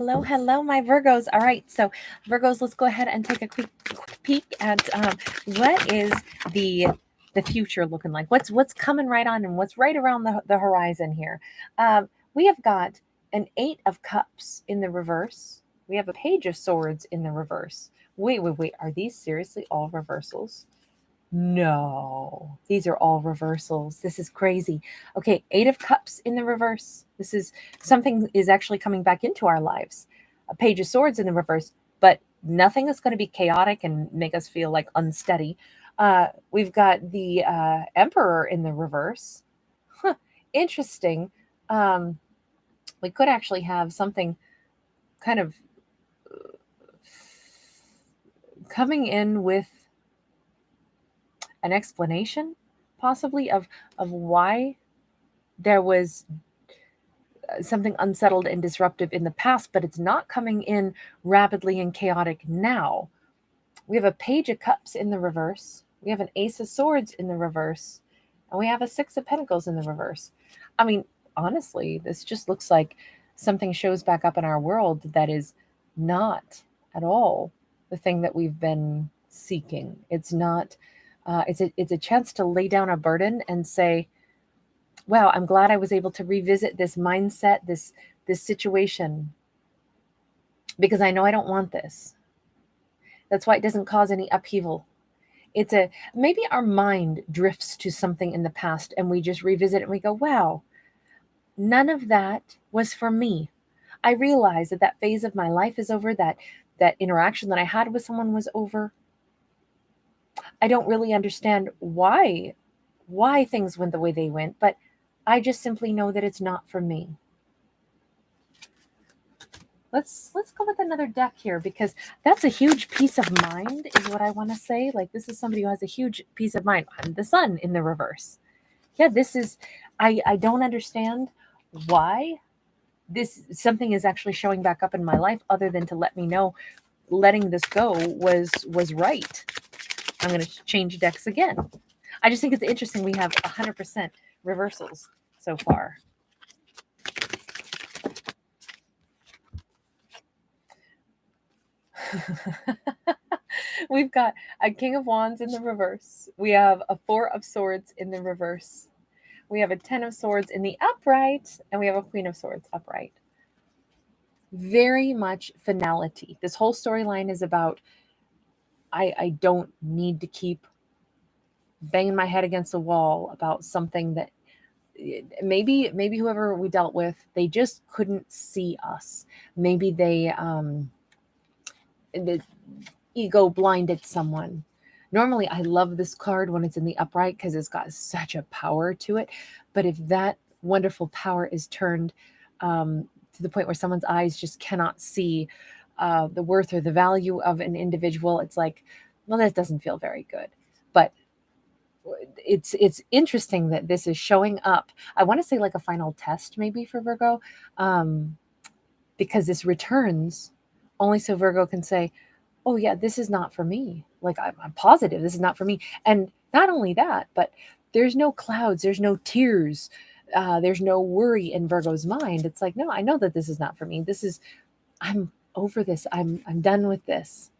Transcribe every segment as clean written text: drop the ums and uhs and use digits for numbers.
Hello, my Virgos. All right, so Virgos, let's go ahead and take a quick peek at what is the future looking like. What's coming right on, and what's right around the horizon here. We have got an 8 of Cups in the reverse. We have a Page of Swords in the reverse. Wait. Are these seriously all reversals? No, these are all reversals. This is crazy. Okay, 8 of Cups in the reverse. This is something is actually coming back into our lives. A Page of Swords in the reverse, but nothing is going to be chaotic and make us feel like unsteady. We've got the Emperor in the reverse. Huh, interesting. Um, we could actually have something kind of coming in with an explanation possibly of why there was something unsettled and disruptive in the past, but it's not coming in rapidly and chaotic now. We have a Page of Cups in the reverse. We have an Ace of Swords in the reverse. And we have a 6 of Pentacles in the reverse. I mean, honestly, this just looks like something shows back up in our world that is not at all the thing that we've been seeking. It's not, it's a chance to lay down a burden and say, wow, I'm glad I was able to revisit this mindset, this situation, because I know I don't want this. That's why it doesn't cause any upheaval. It's maybe our mind drifts to something in the past and we just revisit it and we go, wow, none of that was for me. I realize that phase of my life is over, that interaction that I had with someone was over. I don't really understand why things went the way they went, but I just simply know that it's not for me. Let's go with another deck here, because that's a huge peace of mind is what I want to say. Like, this is somebody who has a huge peace of mind. The Sun in the reverse. Yeah, this is, I don't understand why this something is actually showing back up in my life, other than to let me know letting this go was right. I'm going to change decks again. I just think it's interesting we have 100% reversals so far. We've got a King of Wands in the reverse. We have a 4 of Swords in the reverse. We have a 10 of Swords in the upright, and we have a Queen of Swords upright. Very much finality. This whole storyline is about, I don't need to keep banging my head against the wall about something that maybe whoever we dealt with, they just couldn't see us. Maybe the ego blinded someone. Normally, I love this card when it's in the upright because it's got such a power to it. But if that wonderful power is turned to the point where someone's eyes just cannot see the worth or the value of an individual, it's like, well, that doesn't feel very good. But it's interesting that this is showing up. I want to say like a final test maybe for Virgo, because this returns only so Virgo can say, oh yeah, this is not for me. Like, I'm positive this is not for me. And not only that, but there's no clouds, there's no tears, there's no worry in Virgo's mind. It's like, no, I know that this is not for me. I'm over this. I'm done with this.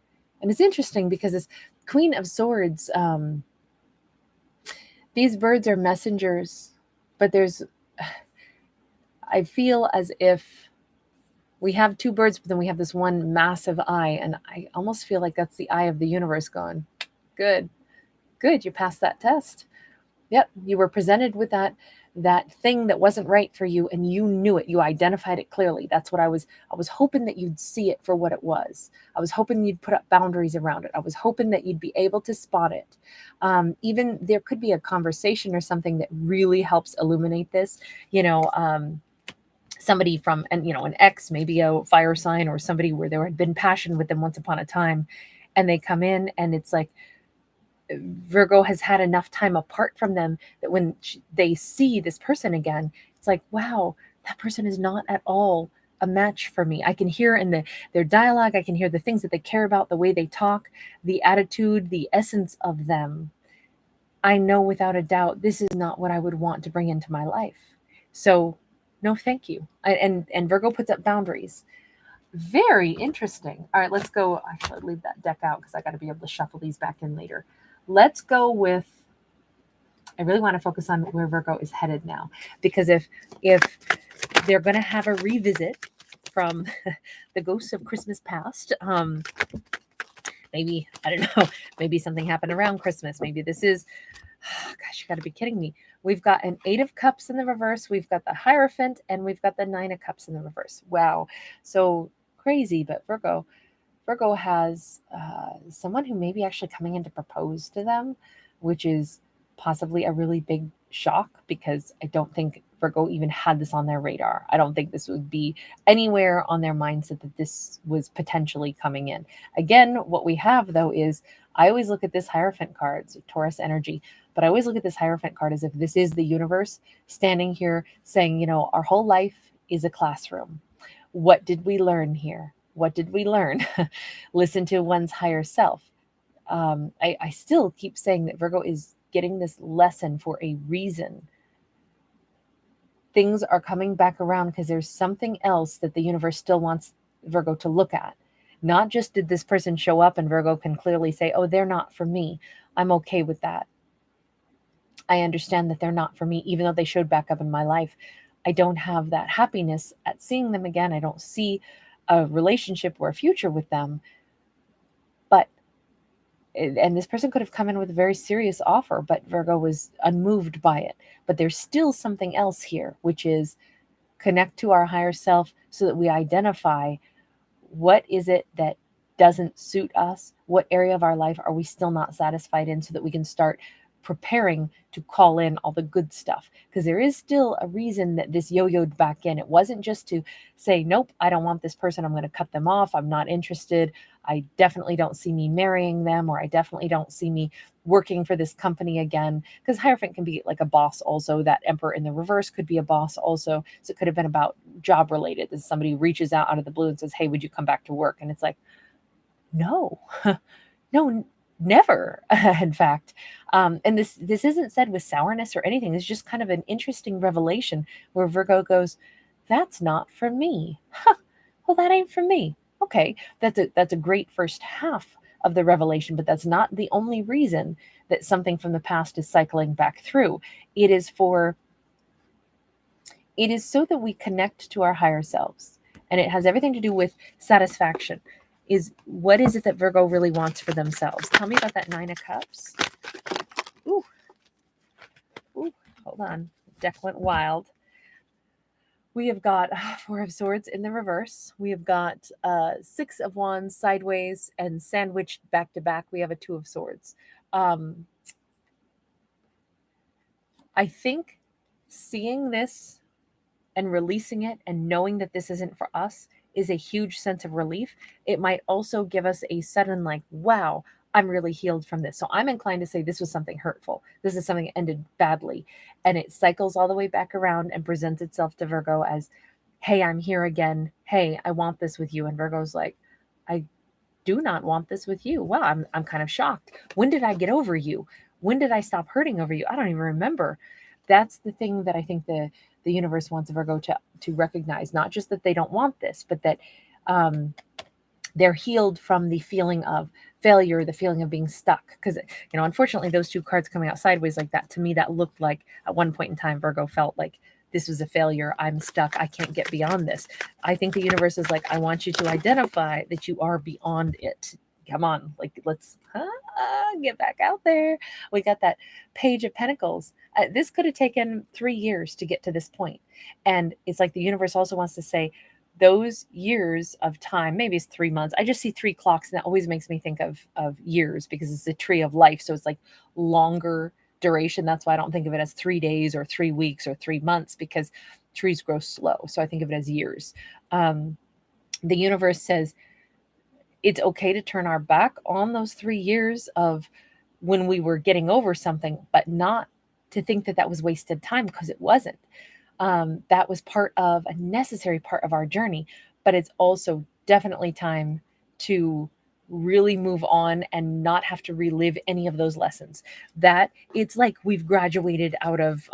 And it's interesting because this Queen of Swords, these birds are messengers, but I feel as if we have 2 birds, but then we have this one massive eye. And I almost feel like that's the eye of the universe going, good, you passed that test. Yep, you were presented with that thing that wasn't right for you, and you knew it. You identified it clearly. That's what I was hoping that you'd see it for what it was. I was hoping you'd put up boundaries around it. I was hoping that you'd be able to spot it. Even there could be a conversation or something that really helps illuminate this. Somebody from, an ex, maybe a fire sign, or somebody where there had been passion with them once upon a time, and they come in and it's like Virgo has had enough time apart from them that when they see this person again, it's like, wow, that person is not at all a match for me. I can hear in their dialogue, I can hear the things that they care about, the way they talk, the attitude, the essence of them. I know without a doubt this is not what I would want to bring into my life. So no, thank you. And Virgo puts up boundaries. Very interesting. All right, let's go. Actually, I'll leave that deck out because I got to be able to shuffle these back in later. Let's go with, I really want to focus on where Virgo is headed now, because if they're going to have a revisit from the ghosts of Christmas past, maybe, I don't know, maybe something happened around Christmas. Maybe this is, gosh, you got to be kidding me. We've got an 8 of Cups in the reverse. We've got the Hierophant, and we've got the 9 of Cups in the reverse. Wow. So crazy, but Virgo has someone who may be actually coming in to propose to them, which is possibly a really big shock, because I don't think Virgo even had this on their radar. I don't think this would be anywhere on their mindset that this was potentially coming in. Again, what we have though is, I always look at this Hierophant card, it's Taurus energy, but I always look at this Hierophant card as if this is the universe standing here saying, our whole life is a classroom. What did we learn here? What did we learn? Listen to one's higher self. I still keep saying that Virgo is getting this lesson for a reason. Things are coming back around because there's something else that the universe still wants Virgo to look at. Not just did this person show up and Virgo can clearly say, oh, they're not for me. I'm okay with that. I understand that they're not for me, even though they showed back up in my life. I don't have that happiness at seeing them again. I don't see a relationship or a future with them. But, and this person could have come in with a very serious offer, but Virgo was unmoved by it. But there's still something else here, which is connect to our higher self so that we identify what is it that doesn't suit us, what area of our life are we still not satisfied in, so that we can start preparing to call in all the good stuff. Because there is still a reason that this yo-yoed back in. It wasn't just to say, nope, I don't want this person, I'm going to cut them off, I'm not interested, I definitely don't see me marrying them, or I definitely don't see me working for this company again. Because Hierophant can be like a boss also. That Emperor in the reverse could be a boss also. So it could have been about job related. As somebody reaches out of the blue and says, hey, would you come back to work? And it's like, no, no, never. In fact, and this isn't said with sourness or anything. It's just kind of an interesting revelation where Virgo goes, that's not for me. Huh, well, that ain't for me. Okay, that's a great first half of the revelation, but that's not the only reason that something from the past is cycling back through. It is so that we connect to our higher selves, and it has everything to do with satisfaction. Is what is it that Virgo really wants for themselves? Tell me about that 9 of Cups. Ooh, hold on. Deck went wild. We have got 4 of Swords in the reverse. We have got 6 of Wands sideways, and sandwiched back to back, we have a 2 of Swords. I think seeing this and releasing it and knowing that this isn't for us is a huge sense of relief. It might also give us a sudden like, wow, I'm really healed from this. So I'm inclined to say this was something hurtful. This is something that ended badly. And it cycles all the way back around and presents itself to Virgo as, hey, I'm here again. Hey, I want this with you. And Virgo's like, I do not want this with you. Wow, I'm kind of shocked. When did I get over you? When did I stop hurting over you? I don't even remember. That's the thing that I think the universe wants Virgo to recognize, not just that they don't want this, but that they're healed from the feeling of failure, the feeling of being stuck. Because, unfortunately, those 2 cards coming out sideways like that, to me, that looked like at one point in time, Virgo felt like this was a failure. I'm stuck. I can't get beyond this. I think the universe is like, I want you to identify that you are beyond it. Come on, like, let's get back out there. We got that Page of Pentacles. This could have taken 3 years to get to this point. And it's like the universe also wants to say, those years of time, maybe it's 3 months. I just see 3 clocks, and that always makes me think of years, because it's a tree of life. So it's like longer duration. That's why I don't think of it as 3 days or 3 weeks or 3 months, because trees grow slow. So I think of it as years. The universe says, it's okay to turn our back on those 3 years of when we were getting over something, but not to think that that was wasted time, because it wasn't. That was a necessary part of our journey, but it's also definitely time to really move on and not have to relive any of those lessons. That it's like we've graduated out of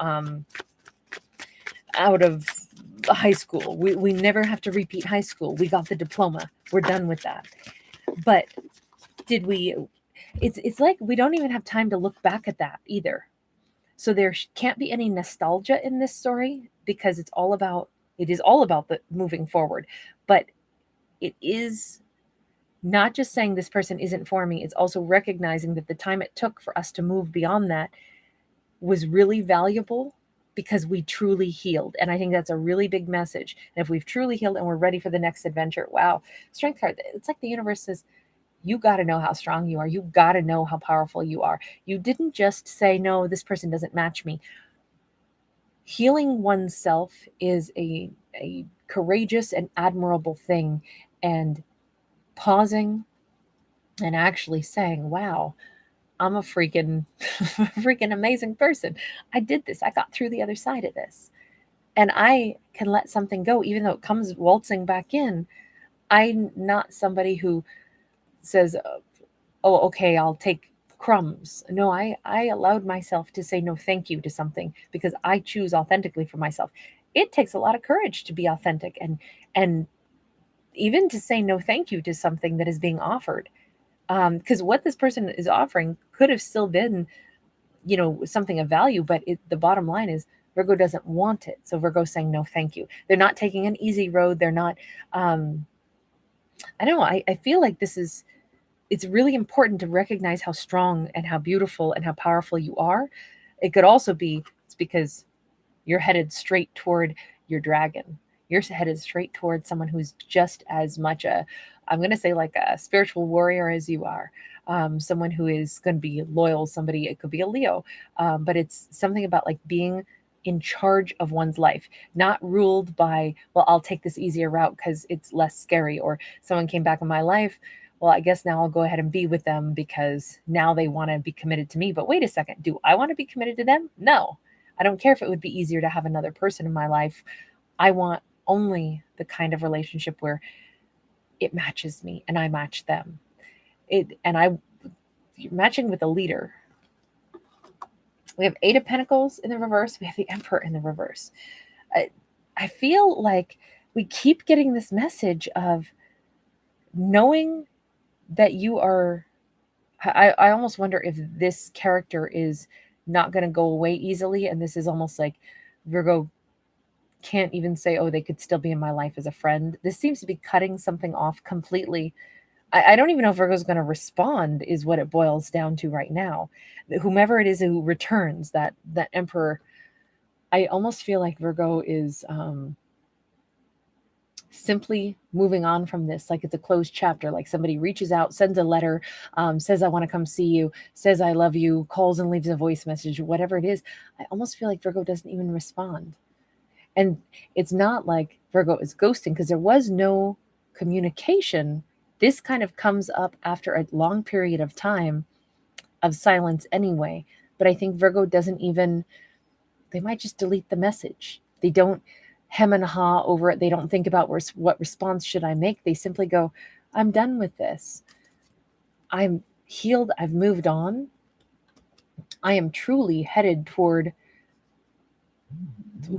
high school. We never have to repeat high school. We got the diploma. We're done with that. But did we, it's like we don't even have time to look back at that either. So there can't be any nostalgia in this story because it is all about the moving forward. But it is not just saying this person isn't for me, it's also recognizing that the time it took for us to move beyond that was really valuable because we truly healed. And I think that's a really big message. And if we've truly healed and we're ready for the next adventure, wow, strength card, it's like the universe says, you got to know how strong you are. You got to know how powerful you are. You didn't just say, no, this person doesn't match me. Healing oneself is a courageous and admirable thing. And pausing and actually saying, wow, I'm a freaking amazing person. I did this. I got through the other side of this. And I can let something go, even though it comes waltzing back in. I'm not somebody who says, oh, okay, I'll take crumbs. No, I allowed myself to say no thank you to something because I choose authentically for myself. It takes a lot of courage to be authentic and even to say no thank you to something that is being offered. Because what this person is offering could have still been, something of value, but the bottom line is Virgo doesn't want it. So Virgo's saying no thank you. They're not taking an easy road. They're not, I don't know. I feel like it's really important to recognize how strong and how beautiful and how powerful you are. It could also be it's because you're headed straight toward your dragon. You're headed straight toward someone who's just as much I'm going to say like a spiritual warrior as you are. Someone who is going to be loyal, somebody, it could be a Leo, but it's something about like being in charge of one's life, not ruled by, well, I'll take this easier route because it's less scary, or someone came back in my life, well, I guess now I'll go ahead and be with them because now they want to be committed to me. But wait a second, do I want to be committed to them? No, I don't care if it would be easier to have another person in my life. I want only the kind of relationship where it matches me and I match them. You're matching with a leader. We have 8 of Pentacles in the reverse. We have the Emperor in the reverse. I feel like we keep getting this message of knowing that you are. I almost wonder if this character is not going to go away easily. And this is almost like Virgo can't even say, oh, they could still be in my life as a friend. This seems to be cutting something off completely. I don't even know if Virgo's going to respond is what it boils down to right now. Whomever it is who returns, that Emperor, I almost feel like Virgo is simply moving on from this, like it's a closed chapter, like somebody reaches out, sends a letter, says, I want to come see you, says, I love you, calls and leaves a voice message, whatever it is. I almost feel like Virgo doesn't even respond. And it's not like Virgo is ghosting because there was no communication. This kind of comes up after a long period of time of silence anyway. But I think Virgo doesn't even, they might just delete the message. They don't hem and haw over it. They don't think about what response should I make. They simply go, I'm done with this. I'm healed. I've moved on. I am truly headed toward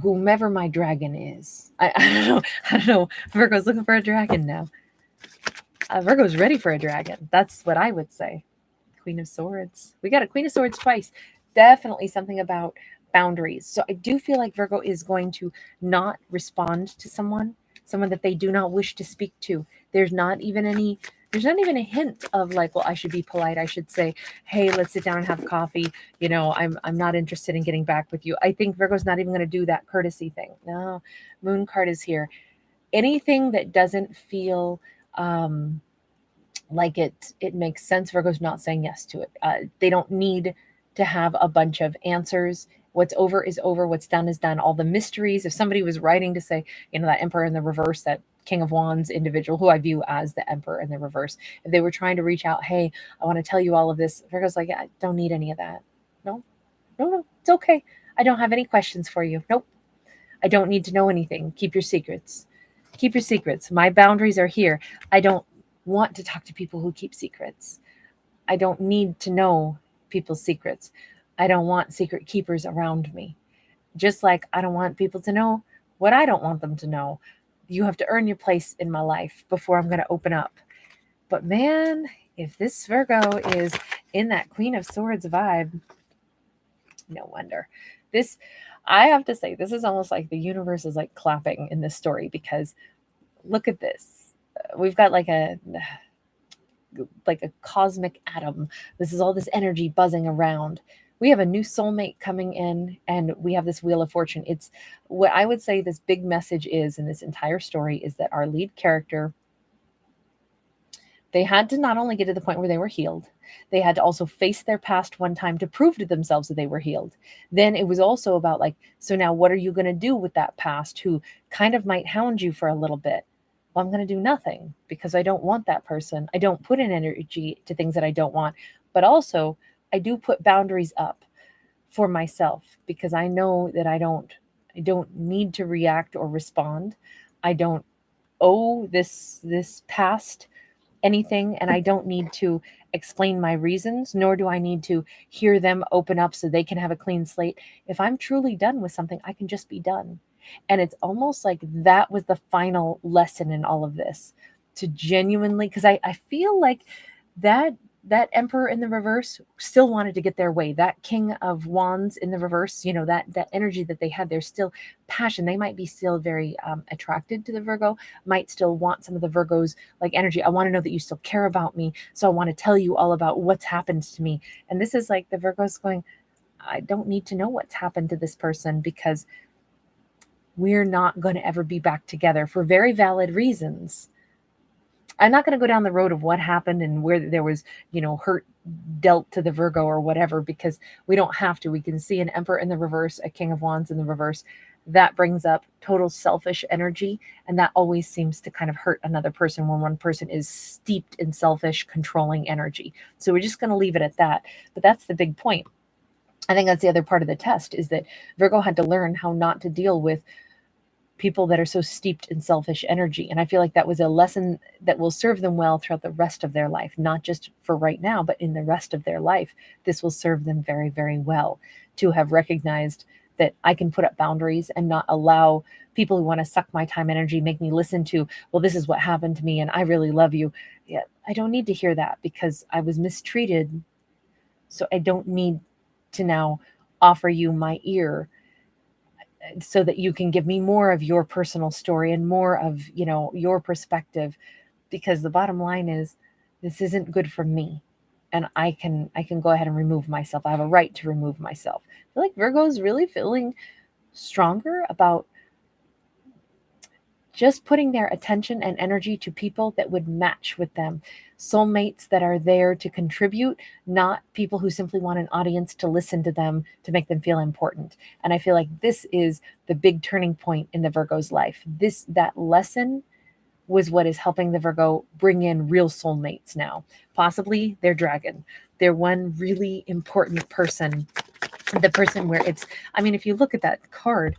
whomever my dragon is. I don't know. Virgo's looking for a dragon now. Virgo's ready for a dragon. That's what I would say. Queen of Swords. We got a Queen of Swords twice. Definitely something about boundaries. So I do feel like Virgo is going to not respond to someone that they do not wish to speak to. There's not even a hint of like, well, I should be polite. I should say, hey, let's sit down and have coffee. I'm not interested in getting back with you. I think Virgo's not even going to do that courtesy thing. No, Moon card is here. Anything that doesn't feel like it makes sense, Virgo's not saying yes to it. They don't need to have a bunch of answers. What's over is over. What's done is done. All the mysteries. If somebody was writing to say, that Emperor in the reverse, that King of Wands individual, who I view as the Emperor in the reverse, if they were trying to reach out, hey, I want to tell you all of this, Virgo's like, I don't need any of that. No, it's okay. I don't have any questions for you. Nope. I don't need to know anything. Keep your secrets. Keep your secrets. My boundaries are here. I don't want to talk to people who keep secrets. I don't need to know people's secrets. I don't want secret keepers around me. Just like I don't want people to know what I don't want them to know. You have to earn your place in my life before I'm going to open up. But man, if this Virgo is in that Queen of Swords vibe, no wonder. This, I have to say, this is almost like the universe is like clapping in this story, because look at this. We've got like a cosmic atom. This is all this energy buzzing around. We have a new soulmate coming in, and we have this Wheel of Fortune. It's what I would say this big message is in this entire story is that our lead character, they had to not only get to the point where they were healed, they had to also face their past one time to prove to themselves that they were healed. Then it was also about like, so now what are you going to do with that past who kind of might hound you for a little bit? Well, I'm going to do nothing because I don't want that person. I don't put in energy to things that I don't want. But also, I do put boundaries up for myself because I know that I don't need to react or respond. I don't owe this past anything, and I don't need to explain my reasons, nor do I need to hear them open up so they can have a clean slate. If I'm truly done with something, I can just be done. And it's almost like that was the final lesson in all of this, to genuinely, because I feel like that Emperor in the reverse still wanted to get their way. That King of Wands in the reverse, you know, that energy that they had, there's still passion. They might be still very attracted to the Virgo, might still want some of the Virgo's like energy. I want to know that you still care about me, so I want to tell you all about what's happened to me. And this is like the Virgo's going, I don't need to know what's happened to this person because we're not going to ever be back together for very valid reasons. I'm not going to go down the road of what happened and where there was, you know, hurt dealt to the Virgo or whatever, because we don't have to. We can see an Emperor in the reverse, a King of Wands in the reverse. That brings up total selfish energy. And that always seems to kind of hurt another person when one person is steeped in selfish, controlling energy. So we're just going to leave it at that. But that's the big point. I think that's the other part of the test, is that Virgo had to learn how not to deal with people that are so steeped in selfish energy. And I feel like that was a lesson that will serve them well throughout the rest of their life, not just for right now, but in the rest of their life. This will serve them very, very well to have recognized that I can put up boundaries and not allow people who want to suck my time energy, make me listen to, well, this is what happened to me and I really love you. Yeah, I don't need to hear that because I was mistreated. So I don't need to now offer you my ear so that you can give me more of your personal story and more of, you know, your perspective, because the bottom line is this isn't good for me, and I can go ahead and remove myself. I have a right to remove myself. I feel like Virgo's really feeling stronger about just putting their attention and energy to people that would match with them, soulmates that are there to contribute, not people who simply want an audience to listen to them to make them feel important. And I feel like this is the big turning point in the Virgo's life. That lesson was what is helping the Virgo bring in real soulmates now, possibly their dragon, their one really important person, the person where it's, I mean, if you look at that card,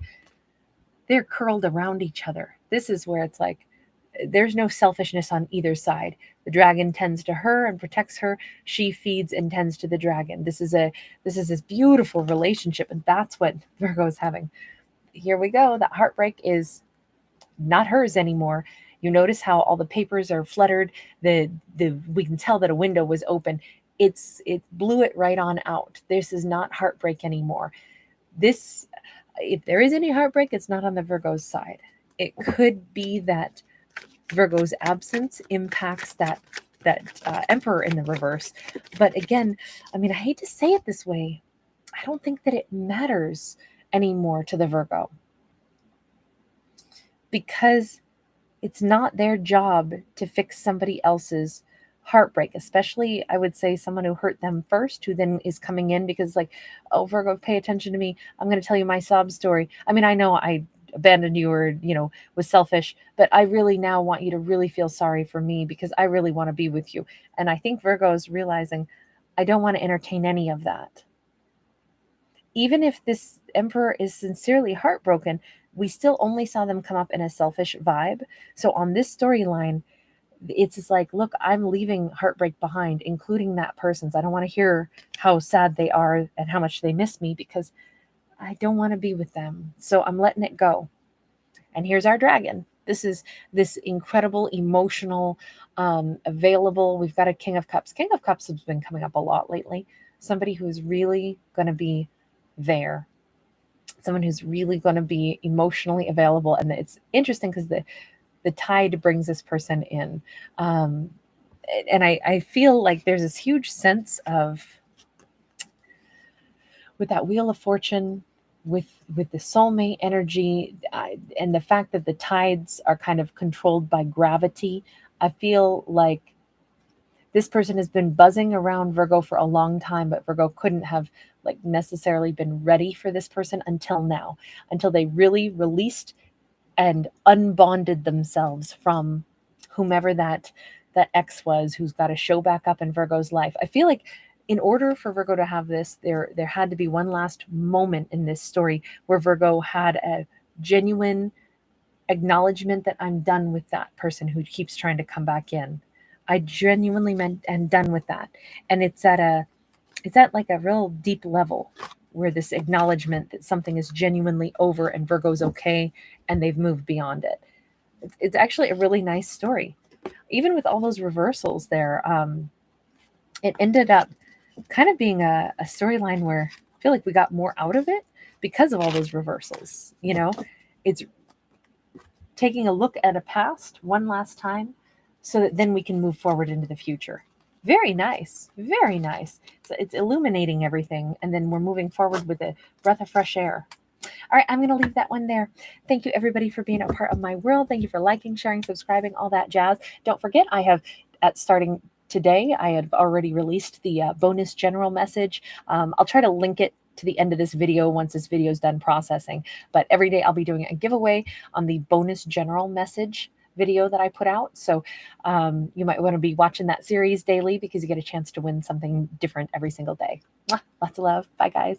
they're curled around each other. This is where it's like there's no selfishness on either side. The dragon tends to her and protects her. She feeds and tends to the dragon. This is this beautiful relationship, and that's what Virgo is having. Here we go. That heartbreak is not hers anymore. You notice how all the papers are fluttered. We can tell that a window was open. It blew it right on out. This is not heartbreak anymore. This, if there is any heartbreak, it's not on the Virgo's side. It could be that Virgo's absence impacts that Emperor in the reverse. But again, I mean, I hate to say it this way, I don't think that it matters anymore to the Virgo, because it's not their job to fix somebody else's heartbreak, especially, I would say, someone who hurt them first, who then is coming in because like, oh, Virgo, pay attention to me. I'm going to tell you my sob story. I mean, I know I abandoned you or, you know, was selfish, but I really now want you to really feel sorry for me because I really want to be with you. And I think Virgo is realizing, I don't want to entertain any of that. Even if this Emperor is sincerely heartbroken, we still only saw them come up in a selfish vibe. So on this storyline, it's just like, look, I'm leaving heartbreak behind, including that person's. I don't want to hear how sad they are and how much they miss me because I don't want to be with them. So I'm letting it go. And here's our dragon. This is this incredible, emotional, available. We've got a King of Cups. King of Cups has been coming up a lot lately. Somebody who's really going to be there. Someone who's really going to be emotionally available. And it's interesting because the tide brings this person in. And I feel like there's this huge sense of, with that Wheel of Fortune, with the soulmate energy, and the fact that the tides are kind of controlled by gravity, I feel like this person has been buzzing around Virgo for a long time, but Virgo couldn't have like necessarily been ready for this person until now, until they really released and unbonded themselves from whomever that ex was, who's got to show back up in Virgo's life. I feel like in order for Virgo to have this, there had to be one last moment in this story where Virgo had a genuine acknowledgement that I'm done with that person who keeps trying to come back in. I genuinely meant and done with that. And it's at like a real deep level where this acknowledgement that something is genuinely over and Virgo's okay and they've moved beyond it. It's actually a really nice story. Even with all those reversals there, it ended up kind of being a storyline where I feel like we got more out of it because of all those reversals. You know, it's taking a look at a past one last time so that then we can move forward into the future. Very nice. Very nice. So it's illuminating everything. And then we're moving forward with a breath of fresh air. All right, I'm going to leave that one there. Thank you, everybody, for being a part of my world. Thank you for liking, sharing, subscribing, all that jazz. Don't forget, I have, starting today, I have already released the bonus general message. I'll try to link it to the end of this video once this video is done processing. But every day I'll be doing a giveaway on the bonus general message video that I put out. So you might want to be watching that series daily because you get a chance to win something different every single day. Lots of love. Bye, guys.